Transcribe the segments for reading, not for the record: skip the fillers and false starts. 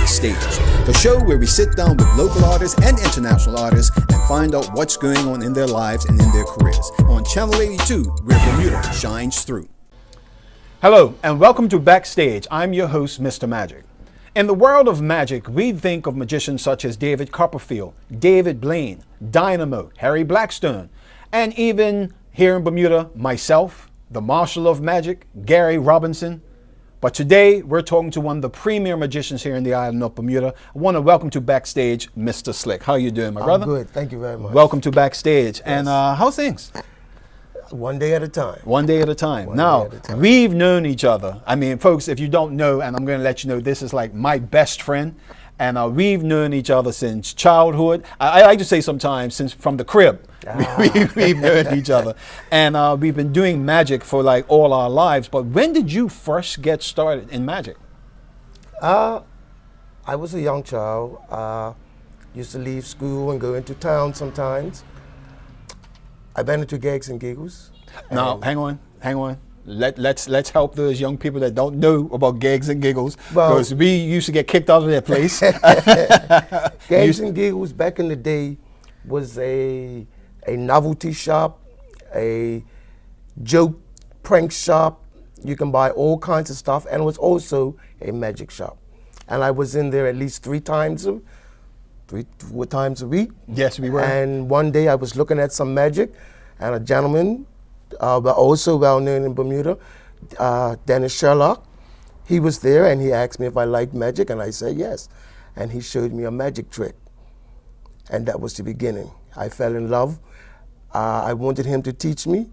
Backstage, the show where we sit down with local artists and international artists and find out what's going on in their lives and in their careers. On Channel 82, where Bermuda shines through. Hello, and welcome to Backstage. I'm your host, Mr. Magic. In the world of magic, we think of magicians such as David Copperfield, David Blaine, Dynamo, Harry Blackstone, and even here in Bermuda, myself, the Marshal of Magic, Gary Robinson. But today, we're talking to one of the premier magicians here in the island of Bermuda. I want to welcome to Backstage, Mr. Slick. How you doing, my brother? I'm good. Thank you very much. Welcome to Backstage. Yes. And how's things? One day at a time. One day at a time. Now, we've known each other. I mean, folks, if you don't know, and I'm going to let you know, this is like my best friend. And we've known each other since childhood. I like to say sometimes since from the crib, we've known each other. And we've been doing magic for like all our lives. But when did you first get started in magic? I was a young child. Used to leave school and go into town sometimes. I went into gigs and giggles. Now, hang on. Let's help those young people that don't know about gigs and giggles, because we used to get kicked out of their place. Gigs and giggles back in the day was a novelty shop, a joke prank shop. You can buy all kinds of stuff, and it was also a magic shop. And I was in there at least 4 times a week. Yes, we were. And one day I was looking at some magic, and a gentleman, but also well known in Bermuda, Dennis Sherlock. He was there and he asked me if I liked magic, and I said yes. And he showed me a magic trick. And that was the beginning. I fell in love. I wanted him to teach me,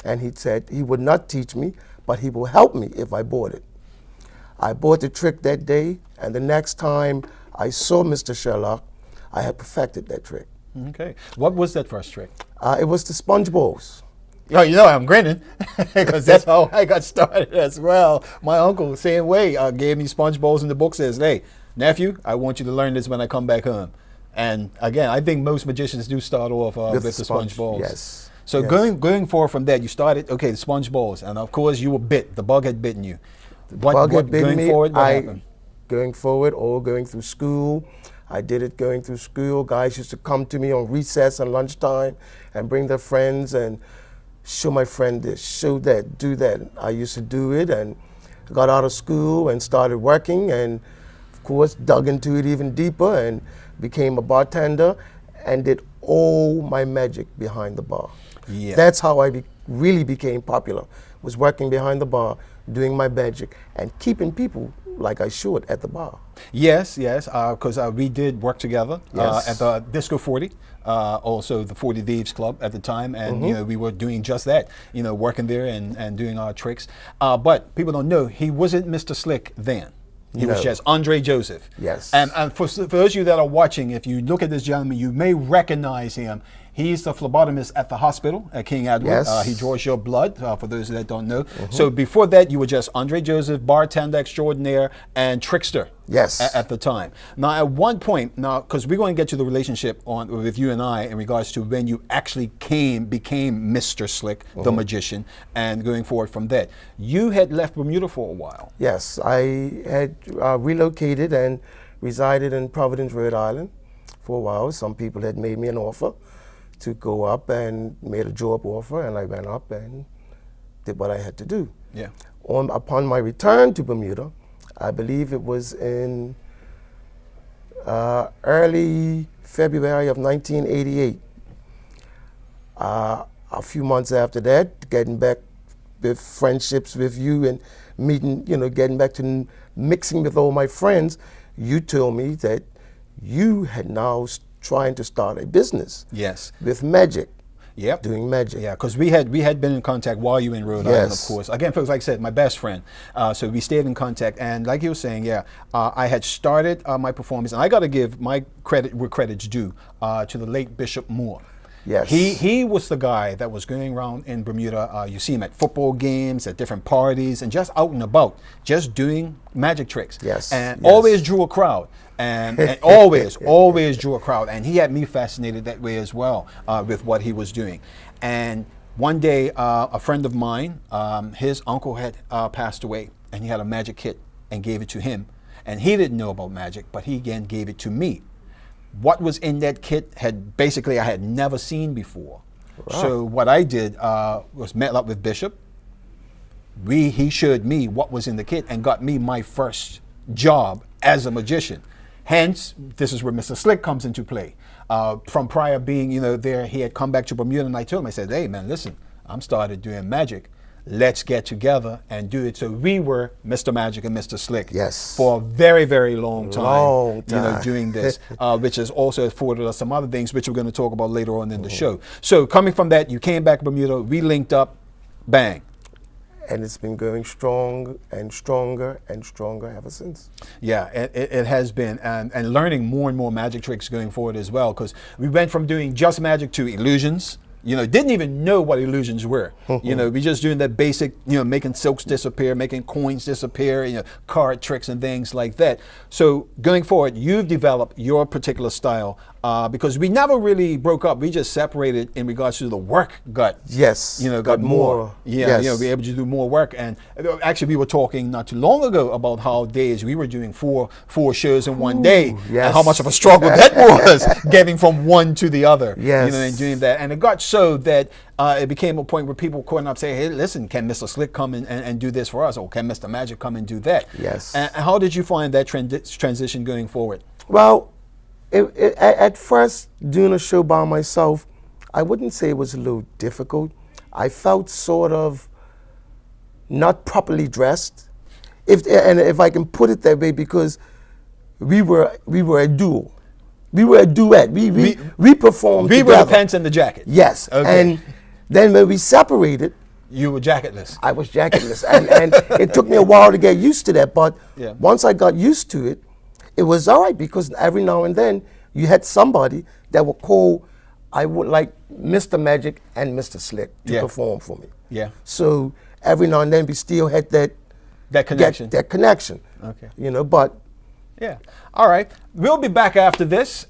and he said he would not teach me, but he will help me if I bought it. I bought the trick that day, and the next time I saw Mr. Sherlock, I had perfected that trick. Okay. What was that first trick? It was the sponge balls. Oh, you know I'm grinning because that's how I got started as well. My uncle, same way, gave me sponge balls in the book, says, hey, nephew, I want you to learn this when I come back home. And again, I think most magicians do start off with the sponge balls. Yes. So yes. Going forward from that, you started, okay, the sponge balls. And of course, you were bit. The bug had bitten you. What forward, what happened? Going forward or going through school, I did it going through school. Guys used to come to me on recess and lunchtime and bring their friends and show my friend this, show that, do that. I used to do it and got out of school and started working, and of course dug into it even deeper and became a bartender and did all my magic behind the bar. Yeah. That's how I really became popular, was working behind the bar, doing my magic and keeping people like I should at the bar. Yes, because we did work together at the Disco 40, also the 40 Thieves Club at the time, and you know, we were doing just that, you know, working there and doing our tricks. But people don't know, he wasn't Mr. Slick then. He was just Andre Joseph. Yes. And for those of you that are watching, if you look at this gentleman, you may recognize him. He's the phlebotomist at the hospital at King Edward. Yes. He draws your blood, for those that don't know. So before that, you were just Andre Joseph, bartender extraordinaire, and trickster. Yes. At the time. Now, at one point, because we're going to get to the relationship with you and I in regards to when you actually became Mr. Slick, the magician, and going forward from that. You had left Bermuda for a while. Yes, I had relocated and resided in Providence, Rhode Island for a while. Some people had made me an offer to go up and made a job offer, and I went up and did what I had to do. Yeah. Upon my return to Bermuda, I believe it was in early February of 1988. A few months after that, getting back with friendships with you and meeting, you know, getting back to mixing with all my friends, you told me that you had now trying to start a business. Yes. With magic. Yep. Doing magic. Yeah, because we had been in contact while you were in Rhode Island, of course. Again, folks, like I said, my best friend. So we stayed in contact, and like you were saying, I had started my performance, and I got to give my credit where credit's due to the late Bishop Moore. Yes. He was the guy that was going around in Bermuda. You see him at football games, at different parties, and just out and about, just doing magic tricks. Yes. And always drew a crowd. And always drew a crowd. And he had me fascinated that way as well with what he was doing. And one day, a friend of mine, his uncle had passed away, and he had a magic kit and gave it to him. and he didn't know about magic, but he again gave it to me. What was in that kit I had never seen before. Wow. So what I did was met up with Bishop. He showed me what was in the kit and got me my first job as a magician. Hence, this is where Mr. Slick comes into play. From prior being, there, he had come back to Bermuda, and I told him, I said, hey man, listen, I'm started doing magic. Let's get together and do it. So we were Mr. Magic and Mr. Slick, yes, for a very, very long time. Doing this, which has also afforded us some other things, which we're going to talk about later on in the show. So coming from that, you came back to Bermuda, we linked up, bang. And it's been going strong and stronger and stronger ever since. Yeah, it has been, and learning more and more magic tricks going forward as well, because we went from doing just magic to illusions. Didn't even know what illusions were. We just doing that basic, making silks disappear, making coins disappear, card tricks and things like that. So going forward, you've developed your particular style because we never really broke up. We just separated in regards to the work got more. Yeah, yes. We were able to do more work. And actually, we were talking not too long ago about how days we were doing four shows in one day, yes, and how much of a struggle that was, getting from one to the other. Yes. And doing that, and it got so that it became a point where people calling up saying, hey, listen, can Mr. Slick come and do this for us? Or can Mr. Magic come and do that? Yes. And how did you find that transition going forward? Well, at first, doing a show by myself, I wouldn't say it was a little difficult. I felt sort of not properly dressed, if I can put it that way, because we were a duo. We were a duet. We performed together. We were the pants and the jacket. Yes. Okay. And then when we separated, you were jacketless. I was jacketless. and it took me a while to get used to that. But once I got used to it, it was all right, because every now and then you had somebody that would call, I would like Mr. Magic and Mr. Slick to perform for me. Yeah. So every now and then we still had that connection. That connection. Okay. But yeah. All right. We'll be back after this.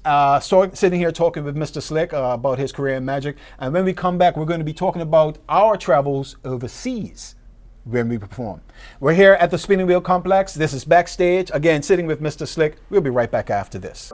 Sitting here talking with Mr. Slick about his career in magic. And when we come back, we're going to be talking about our travels overseas when we perform. We're here at the Spinning Wheel Complex. This is Backstage. Again, sitting with Mr. Slick. We'll be right back after this.